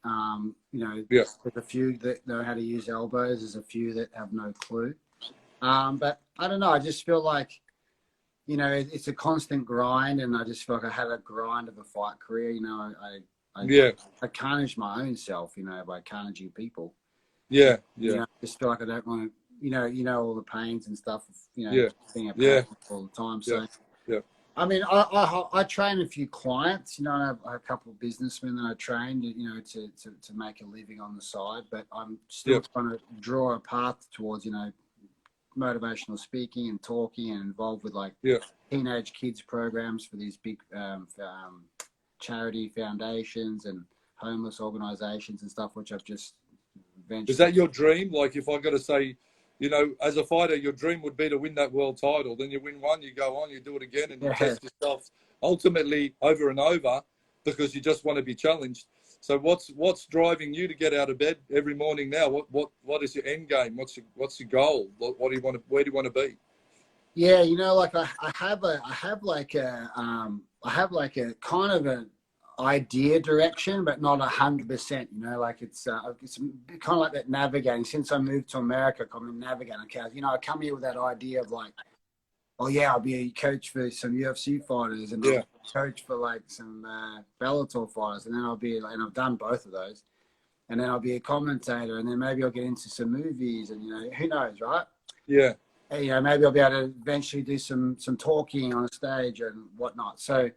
Yeah. There's a few that know how to use elbows. There's a few that have no clue. But I don't know. I just feel like, it's a constant grind, and I just feel like I had a grind of a fight career. I carnage my own self, by carnaging people. Yeah. I just feel like I don't want to, all the pains and stuff, being a parent all the time. So, I mean, I train a few clients, I have a couple of businessmen that I train, to make a living on the side, but I'm still trying to draw a path towards, motivational speaking and talking, and involved with like teenage kids programs for these big charity foundations and homeless organizations and stuff, which I've just ventured. Is that your dream? Like, if I got to say, as a fighter, your dream would be to win that world title. Then you win one, you go on, you do it again, and you test yourself ultimately over and over because you just want to be challenged. So what's driving you to get out of bed every morning now? What is your end game? What's your goal? What do you want to? Where do you want to be? Yeah, like I have like a kind of an idea direction, but not 100%. Like it's kind of like that navigating. Since I moved to America, I've been navigating. I come here with that idea of like, oh yeah, I'll be a coach for some UFC fighters, and I'll be a coach for like some Bellator fighters, and then and I've done both of those, and then I'll be a commentator, and then maybe I'll get into some movies, and who knows, right? Yeah. Maybe I'll be able to eventually do some talking on a stage and whatnot. So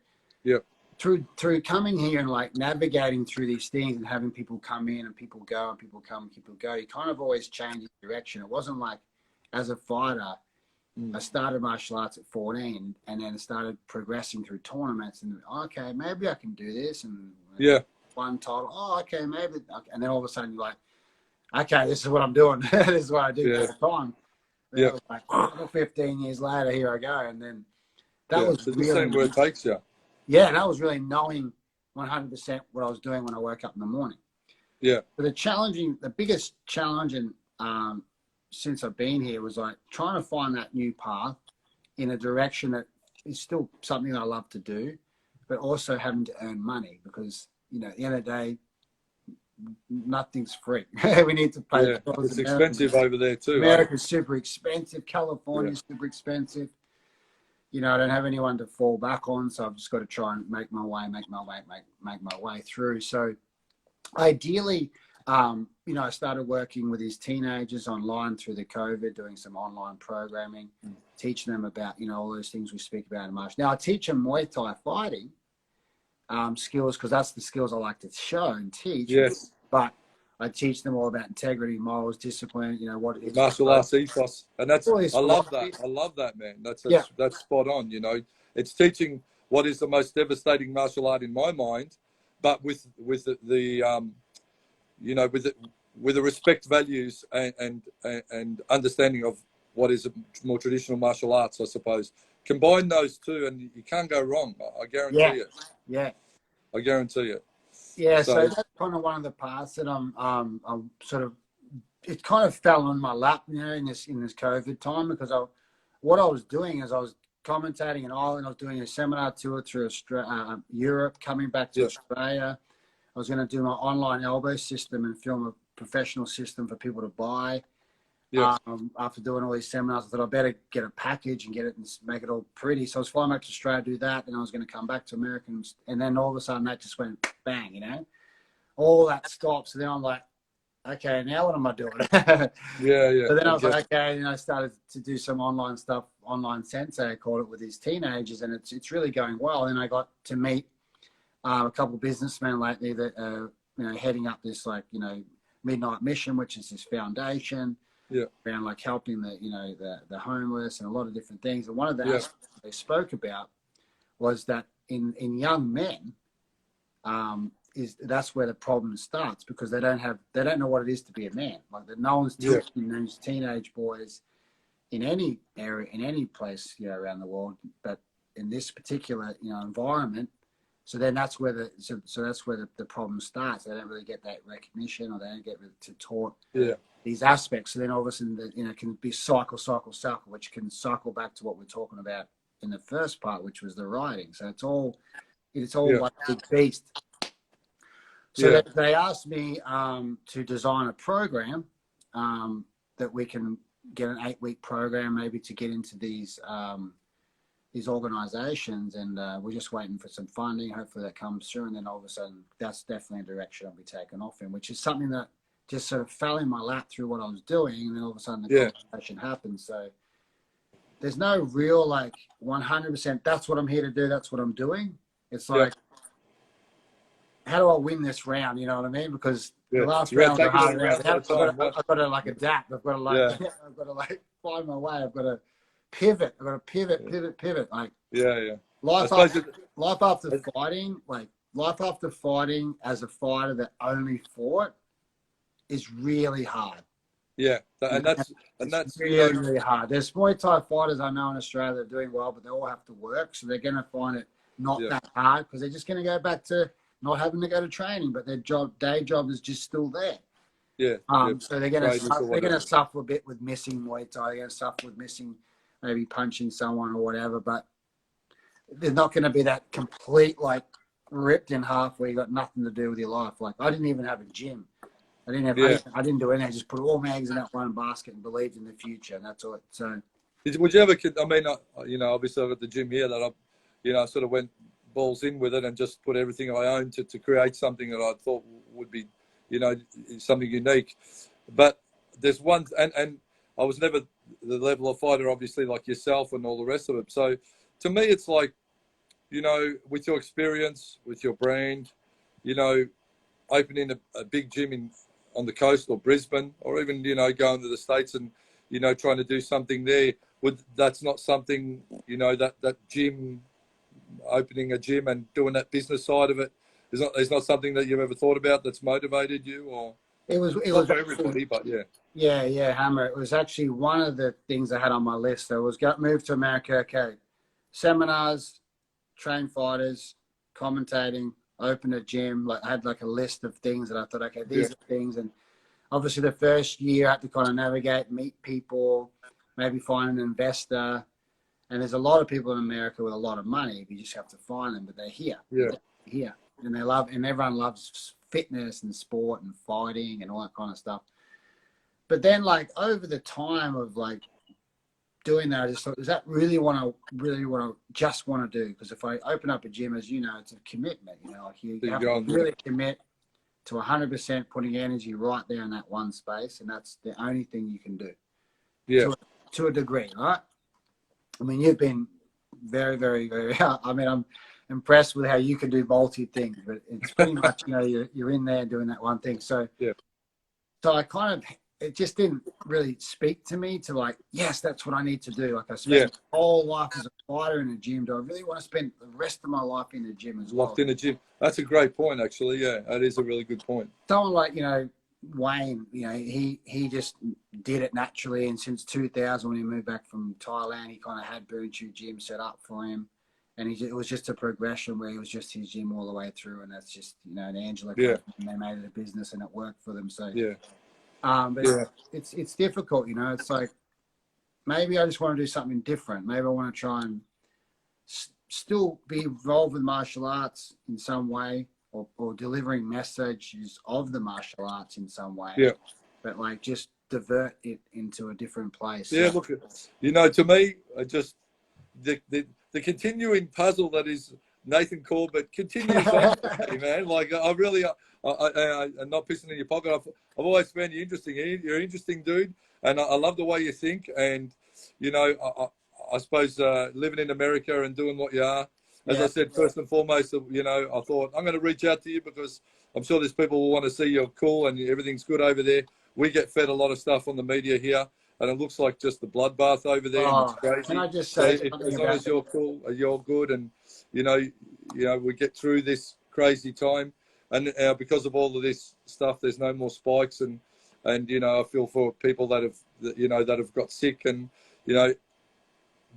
through coming here and like navigating through these things and having people come in and people go and people come and people go, you kind of always change direction. It wasn't like, as a fighter, I started martial arts at 14 and then started progressing through tournaments, and okay, maybe I can do this, and one title, okay, maybe, and then all of a sudden you're like, okay, this is what I'm doing. This is what I do all the time. Then I was like, 15 years later, here I go, and then that was the really, same where it takes you. Yeah, that was really knowing 100% what I was doing when I woke up in the morning. Yeah. But the biggest challenge, and since I've been here, was like trying to find that new path in a direction that is still something that I love to do, but also having to earn money, because at the end of the day, nothing's free. We need to pay. Yeah, it's expensive over there too. America's super expensive. California's super expensive. I don't have anyone to fall back on, so I've just got to try and make my way through. So ideally, I started working with these teenagers online through the COVID, doing some online programming, teaching them about, all those things we speak about in martial. Now I teach them Muay Thai fighting skills, because that's the skills I like to show and teach. Yes. But I teach them all about integrity, morals, discipline, what it is. Martial arts ethos. And I love that. I love that, man. That's spot on, It's teaching what is the most devastating martial art in my mind, but with the respect values and understanding of what is more traditional martial arts, I suppose. Combine those two and you can't go wrong. I guarantee it. Yeah. I guarantee it. Yeah, so that's kind of one of the paths that I'm sort of, it kind of fell on my lap, in this COVID time, because what I was doing is I was commentating in Ireland. I was doing a seminar tour through Europe, coming back to Australia. I was going to do my online elbow system and film a professional system for people to buy. After doing all these seminars, I thought I better get a package and get it and make it all pretty. So I was flying back to Australia to do that, and I was going to come back to America, and then all of a sudden that just went bang, all that stopped. So then I'm like, okay, now what am I doing? So then I was like, okay, and I started to do some online stuff, online sensei, I called it, with these teenagers, and it's really going well. And I got to meet a couple of businessmen lately that are heading up this Midnight Mission, which is this foundation. Around like helping the homeless and a lot of different things. And one of the aspects they spoke about was that in young men, that's where the problem starts, because they don't know what it is to be a man. Like that, no one's teaching those teenage boys in any area, in any place around the world, but in this particular environment, So then that's where the problem starts. They don't really get that recognition, or they don't get to taught these aspects. So then all of a sudden, it can be cycle, which can cycle back to what we're talking about in the first part, which was the writing. So it's all like a big beast. So they asked me to design a program that we can get an 8-week program, maybe to get into these organizations, and we're just waiting for some funding. Hopefully that comes through, and then all of a sudden that's definitely a direction I'll be taken off in, which is something that just sort of fell in my lap through what I was doing, and then all of a sudden the conversation happened. So there's no real 100% that's what I'm here to do, that's what I'm doing. It's like, how do I win this round? You know what I mean? Because the last round was a hard round. I've got to adapt. I've got to I've got to find my way. I've got to pivot. I've got to pivot. Life after fighting as a fighter that only fought is really hard. Yeah, and that's really hard. There's Muay Thai fighters I know in Australia that are doing well, but they all have to work, so they're going to find it not that hard, because they're just going to go back to not having to go to training, but their day job is just still there. So they're going to suffer a bit with missing Muay Thai. They're going to suffer with missing maybe punching someone or whatever, but they're not going to be that complete ripped in half where you got nothing to do with your life. I didn't even have a gym. I didn't do anything. I just put all my eggs in that one basket and believed in the future, and that's all. So, would you ever? I mean, obviously I've got the gym here that I sort of went balls in with it and just put everything I owned to create something that I thought would be, something unique. But there's one, and I was never the level of fighter, obviously, like yourself and all the rest of it. So to me, it's like, with your experience, with your brand, opening a big gym on the coast or Brisbane, or even, going to the States and, trying to do something there. That's not something, that gym, opening a gym and doing that business side of it is not something that you've ever thought about that's motivated you? Or it was for everybody, but Hammer. It was actually one of the things I had on my list. I was moved to America. Okay, seminars, train fighters, commentating, open a gym. I had a list of things that I thought, okay, these are things. And obviously the first year I had to kind of navigate, meet people, maybe find an investor. And there's a lot of people in America with a lot of money. You just have to find them, but they're here. Yeah. They're here. And everyone loves fitness and sport and fighting and all that kind of stuff. But then over the time of doing that, I just thought, is that really what I really want to do? Because if I open up a gym, as you know, it's a commitment. You have to really commit to 100% putting energy right there in that one space, and that's the only thing you can do. Yeah. To a degree, right? I mean, you've been very, very, very. I mean, I'm impressed with how you can do multi things, but it's pretty much you're in there doing that one thing. So So I it just didn't really speak to me to yes, that's what I need to do. I spent my whole life as a fighter in a gym. Do I really want to spend the rest of my life in a gym as well? Locked in a gym. That's a great point, actually. Yeah, that is a really good point. Someone Wayne, he just did it naturally, and since 2000 when he moved back from Thailand, he kind of had Boonchu Gym set up for him, and it was just a progression where he was just his gym all the way through, and that's just and Angela, and they made it a business and it worked for them. So it's difficult, it's maybe I just want to do something different. Maybe I want to try and still be involved with martial arts in some way. Or delivering messages of the martial arts in some way, but just divert it into a different place. Yeah, look, to me, just the continuing puzzle that is Nathan Corbett continues on, man. I'm not pissing in your pocket. I've always found you interesting. You're an interesting dude, and I love the way you think. And I suppose living in America and doing what you are. As I said, first and foremost, I thought I'm going to reach out to you because I'm sure there's people who want to see you're cool and everything's good over there. We get fed a lot of stuff on the media here, and it looks like just the bloodbath over there. And it's crazy. Can I just say, as long as you're cool, you're good, and we get through this crazy time, and because of all of this stuff, there's no more spikes, and I feel for people that have got sick, and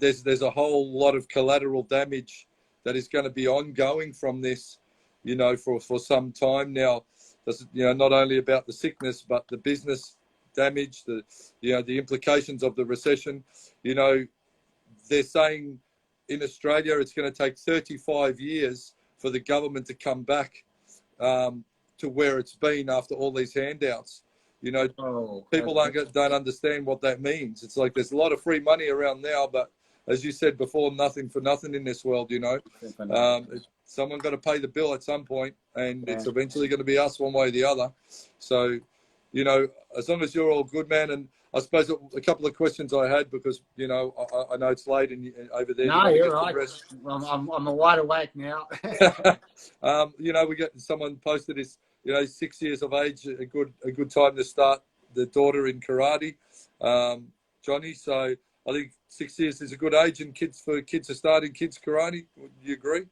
there's a whole lot of collateral damage that is going to be ongoing from this, you know, for some time now. That's, you know, not only about the sickness, but the business damage, the, you know, the implications of the recession. You know, they're saying in Australia it's going to take 35 years for the government to come back to where it's been after all these handouts. You know, people don't understand what that means. It's like there's a lot of free money around now, but as you said before, nothing for nothing in this world, you know. Someone got to pay the bill at some point, and it's eventually going to be us one way or the other. So, you know, as long as you're all good, man. And I suppose a couple of questions I had, because, you know, I know it's late and over there. No, you're right. I'm wide awake now. You know, someone posted this, you know, 6 years of age, a good time to start the daughter in karate, Johnny. So I think 6 years is a good age for kids to start in kids karate. Would you agree?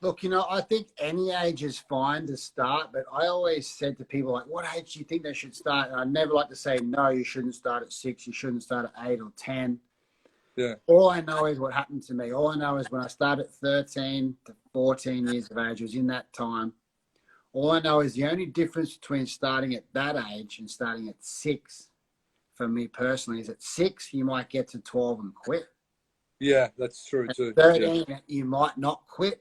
Look, you know, I think any age is fine to start, but I always said to people, like, what age do you think they should start? And I never like to say, no, you shouldn't start at 6, you shouldn't start at 8 or 10. Yeah. All I know is what happened to me. All I know is when I started 13 to 14 years of age, it was in that time. All I know is the only difference between starting at that age and starting at 6, for me personally, is at 6, you might get to 12 and quit. Yeah, that's true too. 13, you might not quit.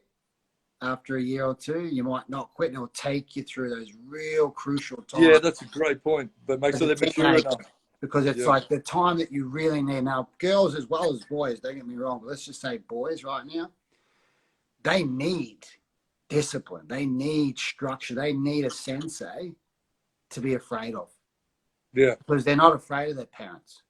After a year or two, you might not quit, and it'll take you through those real crucial times. Yeah, that's a great point. But make sure they're mature enough. Because it's like the time that you really need. Now, girls as well as boys, don't get me wrong, but let's just say boys right now, they need discipline. They need structure. They need a sensei to be afraid of. Yeah. Because they're not afraid of their parents.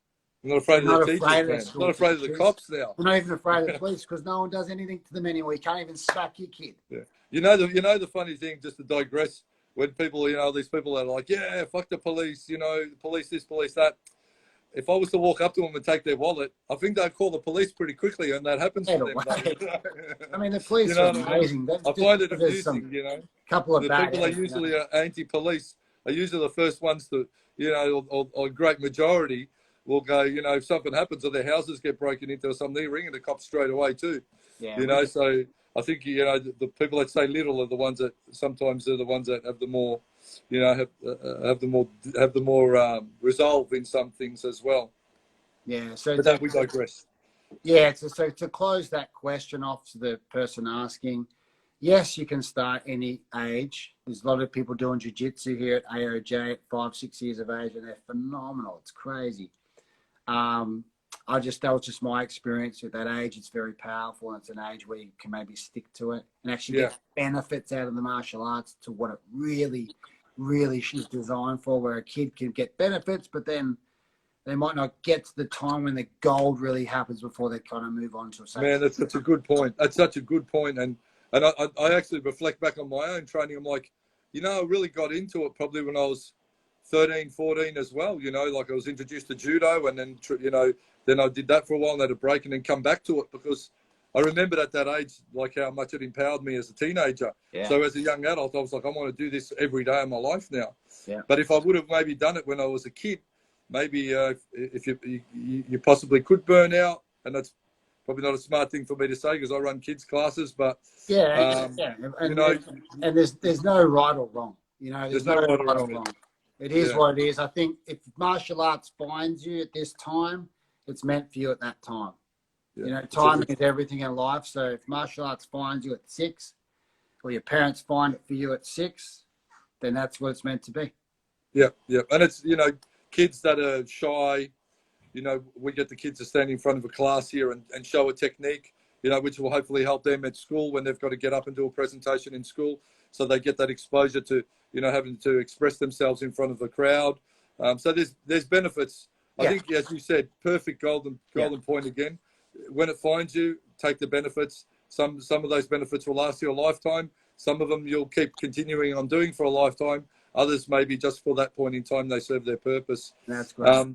Not afraid of the teachers, not afraid of the cops now. They're not even afraid of the police, because no one does anything to them anyway. You can't even smack your kid. Yeah. You know the funny thing, just to digress, when people, you know, these people are like, yeah, fuck the police, you know, police this, police that. If I was to walk up to them and take their wallet, I think they'd call the police pretty quickly, and that happens to them. I mean, the police are amazing. I find it amusing, you know. Couple of the people that usually are anti-police are usually the first ones to, you know, or a great majority will go, you know, if something happens or their houses get broken into or something, they're ringing the cops straight away too. Yeah, you know, so I think, you know, the people that say little are the ones that sometimes are the ones that have the more, you know, have the more resolve in some things as well. Yeah. So but that we digress. Yeah. So to close that question off to the person asking, yes, you can start any age. There's a lot of people doing jiu-jitsu here at AOJ at 5, 6 years of age, and they're phenomenal. It's crazy. That was just my experience at that age. It's very powerful, and it's an age where you can maybe stick to it and actually get benefits out of the martial arts to what it really, really is designed for, where a kid can get benefits, but then they might not get to the time when the gold really happens before they kind of move on to a Man, that's such a good point. That's such a good point. And I actually reflect back on my own training. I'm like, you know, I really got into it probably when I was 13, 14 as well. You know, like I was introduced to judo, and then, you know, then I did that for a while and had a break and then come back to it, because I remembered at that age, like how much it empowered me as a teenager. Yeah. So as a young adult, I was like, I want to do this every day of my life now. Yeah. But if I would have maybe done it when I was a kid, maybe if you possibly could burn out, and that's probably not a smart thing for me to say because I run kids classes, but And, you know, and there's no right or wrong. You know, there's no right or wrong. It is what it is. I think if martial arts finds you at this time, it's meant for you at that time. Yeah. You know, timing is everything in life. So if martial arts finds you at 6, or your parents find it for you at 6, then that's what it's meant to be. Yeah, yeah. And it's, you know, kids that are shy, you know, we get the kids to stand in front of a class here and show a technique, you know, which will hopefully help them at school when they've got to get up and do a presentation in school. So they get that exposure to, you know, having to express themselves in front of a crowd. So there's benefits. I think, as you said, perfect golden point again. When it finds you, take the benefits. Some of those benefits will last you a lifetime. Some of them you'll keep continuing on doing for a lifetime. Others maybe just for that point in time they serve their purpose. That's great.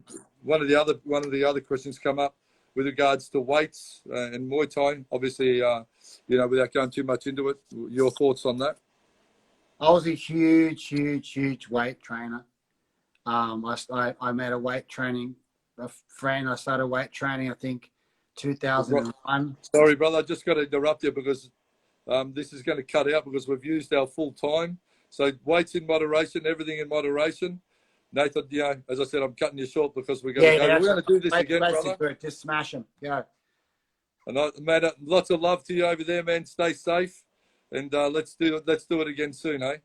One of the other questions come up with regards to weights and Muay Thai. Obviously, you know, without going too much into it, your thoughts on that? I was a huge weight trainer. I made a weight training, a friend. I started weight training, I think, 2001. Sorry, brother. I just got to interrupt you because this is going to cut out because we've used our full time. So weights in moderation, everything in moderation. Nathan, as I said, I'm cutting you short because we're going to go. We're going to do this again, brother. Good. Just smash them. Go. And man, lots of love to you over there, man. Stay safe, and let's do it again soon, eh?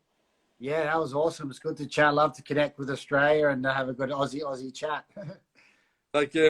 Yeah, that was awesome. It's good to chat. Love to connect with Australia and have a good Aussie chat. Take care.